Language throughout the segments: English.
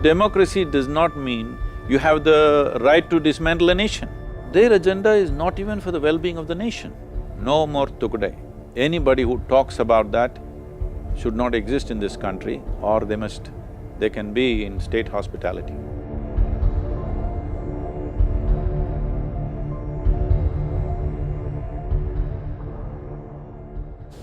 democracy does not mean you have the right to dismantle a nation. Their agenda is not even for the well-being of the nation. No more Tukde. Anybody who talks about that should not exist in this country, or they can be in state hospitality.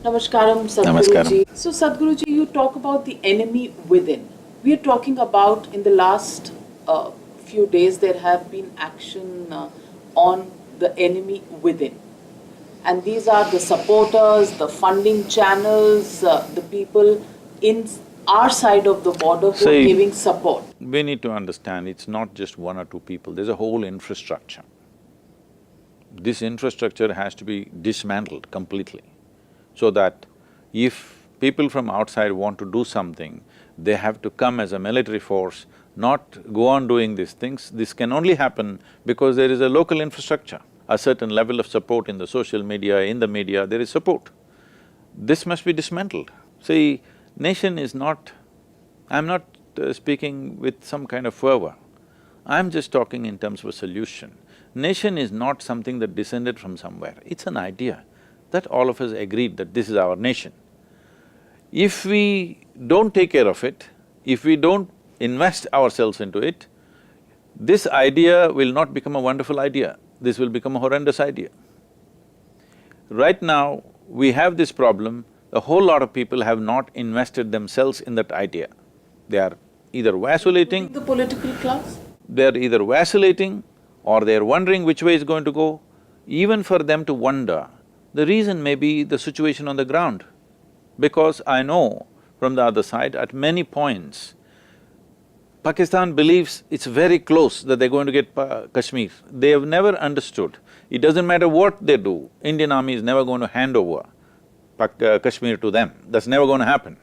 Namaskaram, Sadhguruji. So, Sadhguruji, you talk about the enemy within. We are talking about in the last few days there have been action on the enemy within. And these are the supporters, the funding channels, the people in our side of the border who are giving support. We need to understand it's not just one or two people, there's a whole infrastructure. This infrastructure has to be dismantled completely, so that if people from outside want to do something, they have to come as a military force, not go on doing these things. This can only happen because there is a local infrastructure, a certain level of support in the social media, in the media, there is support. This must be dismantled. See, nation is not… I'm not speaking with some kind of fervor, I'm just talking in terms of a solution. Nation is not something that descended from somewhere, it's an idea that all of us agreed that this is our nation. If we don't take care of it, if we don't invest ourselves into it, this idea will not become a wonderful idea, this will become a horrendous idea. Right now, we have this problem, a whole lot of people have not invested themselves in that idea. They are either vacillating… The political class? They're either vacillating or they're wondering which way it's going to go. Even for them to wonder, the reason may be the situation on the ground. Because I know from the other side, at many points, Pakistan believes it's very close that they're going to get Kashmir. They have never understood, it doesn't matter what they do, Indian army is never going to hand over Kashmir to them, that's never going to happen.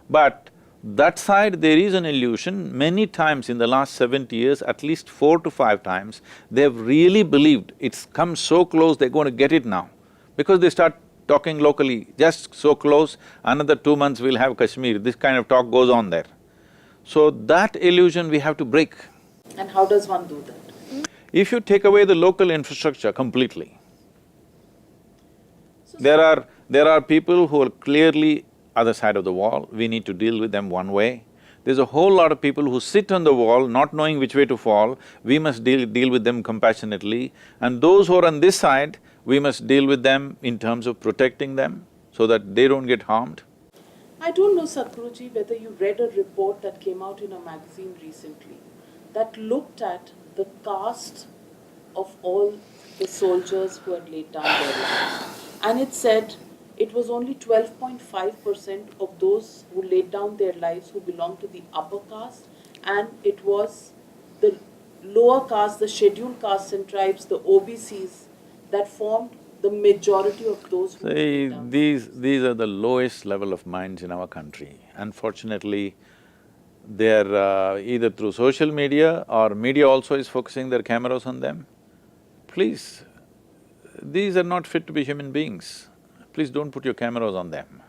But that side, there is an illusion, many times in the last 70 years, at least 4 to 5 times, they've really believed it's come so close, they're going to get it now. Because they start talking locally, just so close, another 2 months we'll have Kashmir, this kind of talk goes on there. So that illusion we have to break. And how does one do that? If you take away the local infrastructure completely, there are people who are clearly other side of the wall, we need to deal with them one way. There's a whole lot of people who sit on the wall not knowing which way to fall, we must deal with them compassionately. And those who are on this side, we must deal with them in terms of protecting them so that they don't get harmed. I don't know, Sadhguruji, whether you read a report that came out in a magazine recently that looked at the caste of all the soldiers who had laid down their lives. And it said it was only 12.5% of those who laid down their lives who belonged to the upper caste, and it was the lower caste, the scheduled castes and tribes, the OBCs, that formed the majority of those who… See, these are the lowest level of minds in our country. Unfortunately, they're either through social media or media also is focusing their cameras on them. Please, these are not fit to be human beings. Please don't put your cameras on them.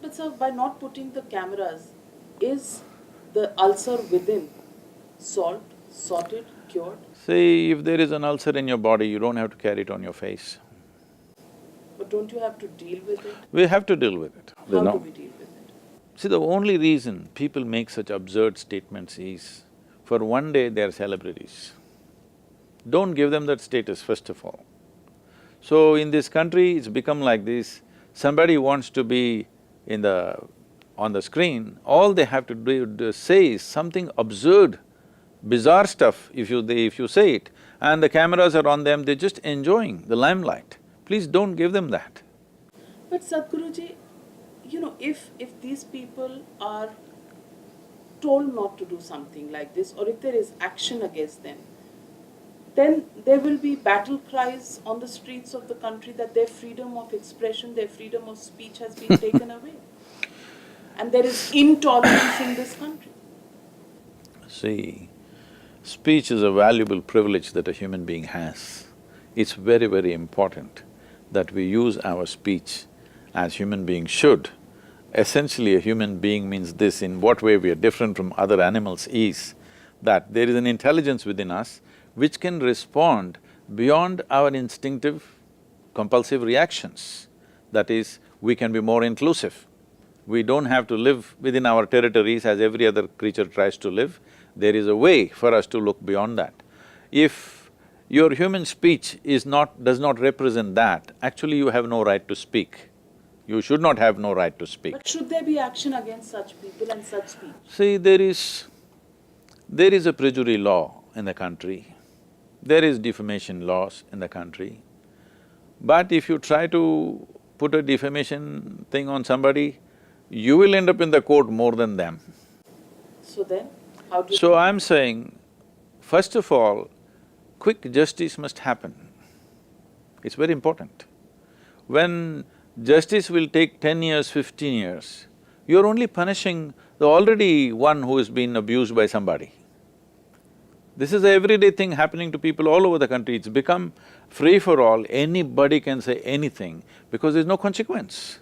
But sir, by not putting the cameras, is the ulcer within solved, sorted, cured? See, if there is an ulcer in your body, you don't have to carry it on your face. But don't you have to deal with it? We have to deal with it. How do we deal with it? See, the only reason people make such absurd statements is, for one day they are celebrities. Don't give them that status, first of all. So in this country, it's become like this, somebody wants to be on the screen, all they have to say is something absurd, bizarre stuff if you say it, and the cameras are on them, they're just enjoying the limelight. Please don't give them that. But Sadhguruji, you know, if these people are told not to do something like this, or if there is action against them, then there will be battle cries on the streets of the country that their freedom of expression, their freedom of speech has been taken away. And there is intolerance in this country. See, speech is a valuable privilege that a human being has. It's very, very important that we use our speech as human beings should. essentially a human being means this, in what way we are different from other animals is that there is an intelligence within us which can respond beyond our instinctive, compulsive reactions. That is, we can be more inclusive. We don't have to live within our territories as every other creature tries to live. There is a way for us to look beyond that. If your human speech does not represent that, actually you have no right to speak. You should not have no right to speak. But should there be action against such people and such speech? See, there is a perjury law in the country, there is defamation laws in the country, but if you try to put a defamation thing on somebody, you will end up in the court more than them. So then, how do you… So I'm saying, first of all, quick justice must happen. It's very important. When justice will take 10 years, 15 years, you're only punishing the already one who has been abused by somebody. This is an everyday thing happening to people all over the country. It's become free for all, anybody can say anything because there's no consequence.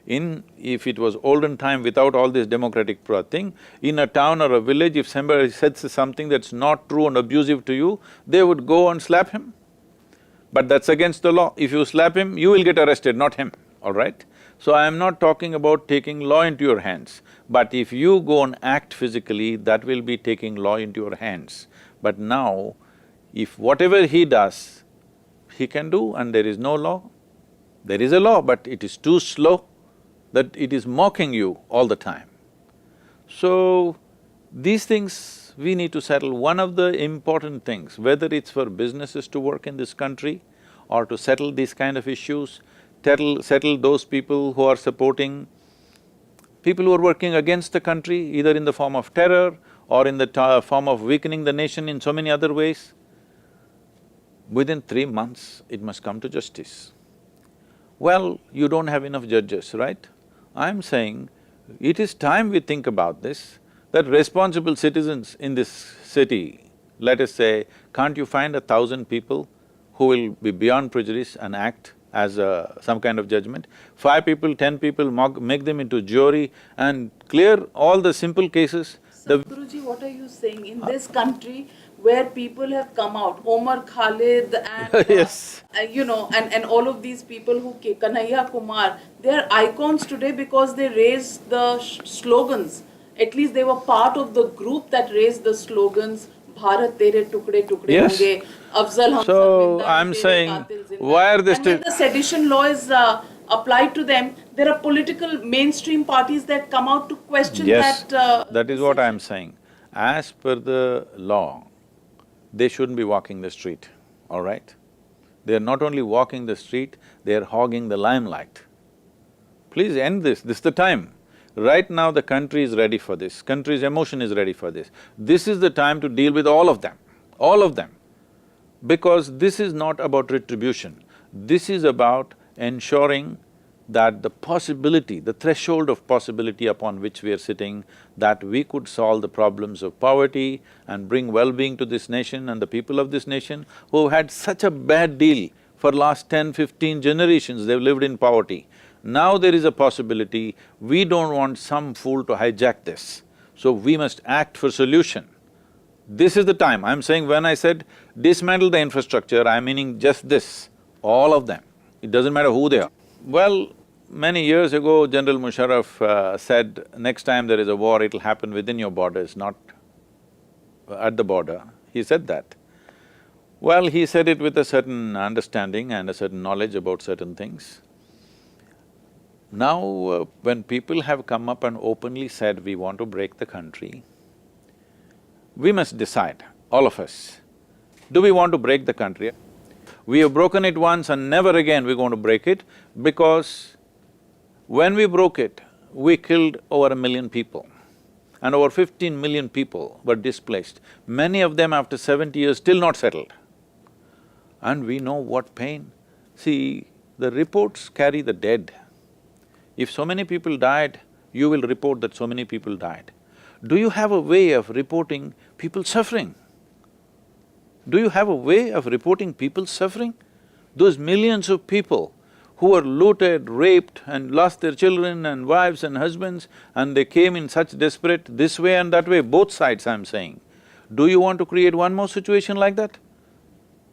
If it was olden time without all this democratic thing, in a town or a village, if somebody says something that's not true and abusive to you, they would go and slap him. But that's against the law. If you slap him, you will get arrested, not him, all right? So I am not talking about taking law into your hands, but if you go and act physically, that will be taking law into your hands. But now, if whatever he does, he can do and there is no law, there is a law, but it is too slow, that it is mocking you all the time. So, these things we need to settle. One of the important things, whether it's for businesses to work in this country or to settle these kind of issues, settle those people who are supporting people who are working against the country, either in the form of terror or in the form of weakening the nation in so many other ways, within 3 months it must come to justice. Well, you don't have enough judges, right? I'm saying it is time we think about this, that responsible citizens in this city, let us say, can't you find 1,000 people who will be beyond prejudice and act as some kind of judgment? 5 people, 10 people, make them into jury and clear all the simple cases. Sadhguruji, what are you saying? In this country where people have come out, Omar Khalid and… Yes. And all of these people who… Kanhaiya Kumar, they are icons today because they raised the slogans. At least they were part of the group that raised the slogans, Bharat tere tukde tukde Yes. honge, Afzal hum So, sab zinda, I'm tere saying, qatil zinda. why are they And when still… the sedition law is applied to them, there are political mainstream parties that come out to question Yes, that… that is what I'm saying. As per the law, they shouldn't be walking the street, all right? They are not only walking the street, they are hogging the limelight. Please end this is the time. Right now the country is ready for this, country's emotion is ready for this. This is the time to deal with all of them. Because this is not about retribution, this is about ensuring that the possibility, the threshold of possibility upon which we are sitting, that we could solve the problems of poverty and bring well-being to this nation and the people of this nation who have had such a bad deal for last 10, 15 generations, they've lived in poverty. Now there is a possibility, we don't want some fool to hijack this, so we must act for solution. This is the time. I'm saying when I said dismantle the infrastructure, I'm meaning just this, all of them. It doesn't matter who they are. Well, many years ago, General Musharraf said, next time there is a war, it'll happen within your borders, not at the border. He said that. Well, he said it with a certain understanding and a certain knowledge about certain things. Now, when people have come up and openly said, we want to break the country, we must decide, all of us, do we want to break the country? We have broken it once and never again we're going to break it, because when we broke it, we killed over 1 million people and over 15 million people were displaced. Many of them after 70 years still not settled. And we know what pain. See, the reports carry the dead. If so many people died, you will report that so many people died. Do you have a way of reporting people suffering? Do you have a way of reporting people suffering? Those millions of people who were looted, raped and lost their children and wives and husbands, and they came in such desperate, this way and that way, both sides I'm saying. Do you want to create one more situation like that?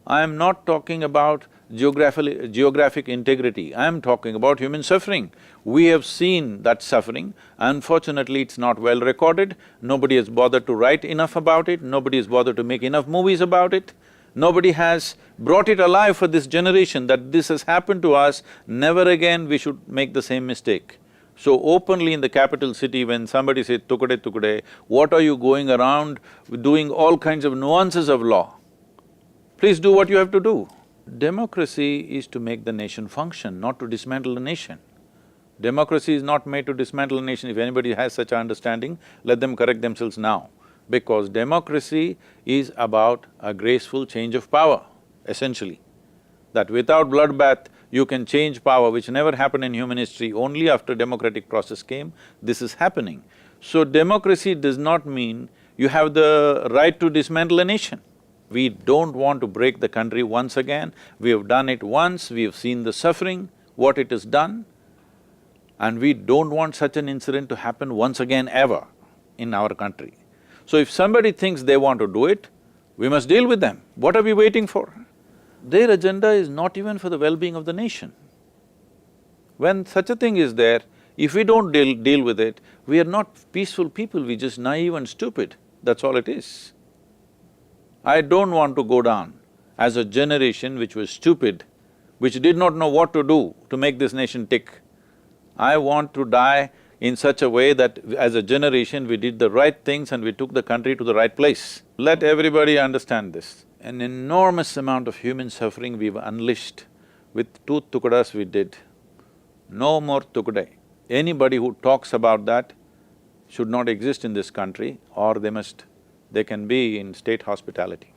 I am not talking about geographic integrity, I am talking about human suffering. We have seen that suffering, unfortunately it's not well recorded, nobody has bothered to write enough about it, nobody has bothered to make enough movies about it, nobody has brought it alive for this generation that this has happened to us, never again we should make the same mistake. So openly in the capital city, when somebody says, Tukde, Tukde, what are you going around doing all kinds of nuances of law? Please do what you have to do. Democracy is to make the nation function, not to dismantle the nation. Democracy is not made to dismantle a nation. If anybody has such understanding, let them correct themselves now. Because democracy is about a graceful change of power, essentially. That without bloodbath, you can change power, which never happened in human history, only after democratic process came, this is happening. So democracy does not mean you have the right to dismantle a nation. We don't want to break the country once again. We have done it once, we have seen the suffering, what it has done, and we don't want such an incident to happen once again ever in our country. So if somebody thinks they want to do it, we must deal with them. What are we waiting for? Their agenda is not even for the well-being of the nation. When such a thing is there, if we don't deal with it, we are not peaceful people, we're just naive and stupid, that's all it is. I don't want to go down as a generation which was stupid, which did not know what to do to make this nation tick. I want to die in such a way that as a generation we did the right things and we took the country to the right place. Let everybody understand this. An enormous amount of human suffering we've unleashed. With 2 tukdas we did. No more tukde. Anybody who talks about that should not exist in this country, or they can be in state hospitality.